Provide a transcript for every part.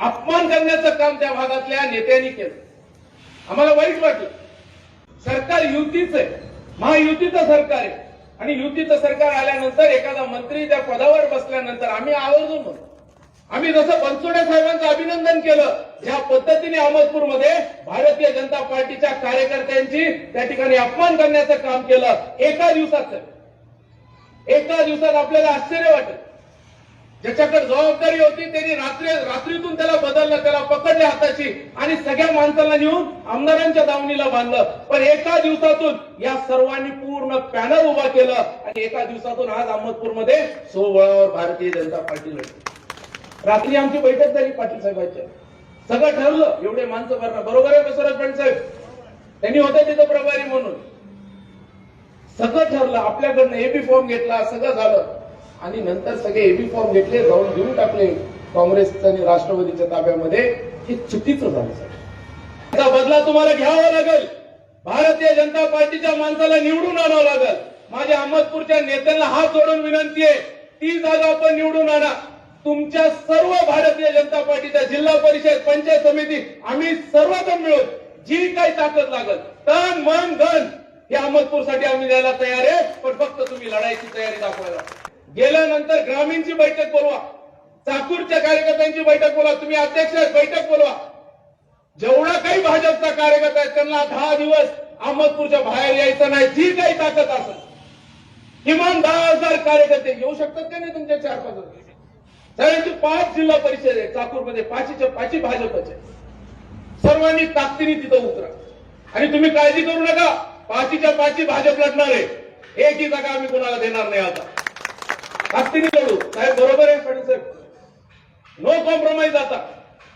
अपमान करण्याचं काम त्या भागातल्या नेत्यांनी केलं. आम्हाला वाईट वाटलं. सरकार युतीचं आहे, महायुतीचं सरकार आहे आणि युतीचं सरकार आल्यानंतर एखादा मंत्री त्या पदावर बसल्यानंतर आम्ही आवर्जून म्हणतो, आम्ही जसं बनसोडे साहेबांचं अभिनंदन केलं, ज्या पद्धतीने अहमदपूरमध्ये भारतीय जनता पार्टीच्या कार्यकर्त्यांची त्या ठिकाणी अपमान करण्याचं काम केलं एका दिवसात आपल्याला आश्चर्य वाटत. ज्याच्याकडे जबाबदारी होती त्यांनी रात्रीतून त्याला बदललं, त्याला पकडले हाताची आणि सगळ्या माणसाला नेऊन आमदारांच्या दावणीला बांधलं. पण एका दिवसातून या सर्वांनी पूर्ण पॅनल उभा केलं आणि एका दिवसातून आज अहमदपूरमध्ये 16 बळावर भारतीय जनता पार्टी लढली. रात्री आमची बैठक झाली पाटील साहेबांच्या, सगळं ठरलं. एवढे माणसं भरणं बरोबर आहे बसवराज पाटील साहेब, त्यांनी होते तिथं प्रभारी म्हणून. सगळं ठरलं, आपल्याकडनं एबी फॉर्म घेतला, सगळं झालं आणि नंतर सगळे एबी फॉर्म घेतले, जाऊन देऊन टाकले काँग्रेस आणि राष्ट्रवादीच्या ताब्यामध्ये. हे चुकीचं झालं साहेब. त्याचा बदला तुम्हाला घ्यावा लागेल. भारतीय जनता पार्टीच्या माणसाला निवडून आणावं लागेल. माझ्या अहमदपूरच्या नेत्यांना हात जोडून विनंती आहे, ती जागा आपण निवडून आणा. तुमच्या सर्व भारतीय जनता पार्टीच्या जिल्हा परिषद, पंचायत समिती, आम्ही सर्वजण मिळून जी काही ताकद लागेल, तन मन धन हे अहमदपूरसाठी आम्ही द्यायला तयार आहे. पण फक्त तुम्ही लढाईची तयारी दाखवायला. गेल्यानंतर ग्रामीणची बैठक बोलवा, चाकूरच्या कार्यकर्त्यांची बैठक बोलवा, तुम्ही अध्यक्ष बैठक बोलवा. जेवढा काही भाजपचा कार्यकर्ता आहे त्यांना 10 दिवस अहमदपूरच्या बाहेर यायचं नाही. जी काही ताकद असेल, किमान 10,000 कार्यकर्ते येऊ शकतात का नाही तुमच्या 4-5? सगळ्यांची 5 जिल्हा परिषद आहे चाकूरमध्ये, 5ची भाजपचे. सर्वांनी ताकदीने तिथं उतरा आणि तुम्ही काळजी करू नका, 5च्या 5 भाजप लढणार आहे. एकही जागा आम्ही कोणाला देणार नाही. आता ताकदीने लढू साहेब, बरोबर आहे पाटील साहेब, नो कॉम्प्रोमाइज. आता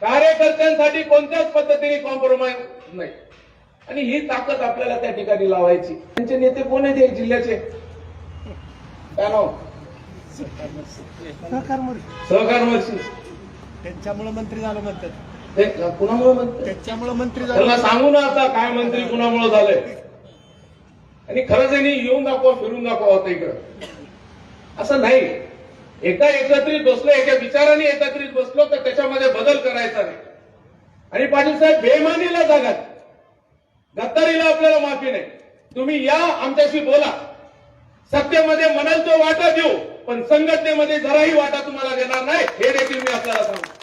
कार्यकर्त्यांसाठी कोणत्याच पद्धतीने कॉम्प्रोमाइज नाही आणि ही ताकद आपल्याला त्या ठिकाणी लावायची. त्यांचे नेते कोण आहेत एक जिल्ह्याचे? काय नाव? सहकार मर्शी. त्यांच्यामुळे मंत्री झालं म्हणतात. ते कुणामुळे म्हणतात? त्याच्यामुळे मंत्री झालं. त्यांना सांगू ना आता काय मंत्री कुणामुळे झालंय. आणि खरंच यांनी येऊन दाखवा, फिरून दाखवा होता इकडं. असं नाही, एका एकत्रित बसलो, एका विचाराने एकत्रित बसलो तर त्याच्यामध्ये बदल करायचा नाही. आणि पाटील साहेब, बेईमानीला जागा, गद्दारीला आपल्याला माफी नाही. तुम्ही या, आमच्याशी बोला, सत्तेमध्ये म्हणाल तो वाटा देऊ, पण संघटनेमध्ये जराही वाटा तुम्हाला देणार नाही, हे देखील मी आपल्याला सांगतो.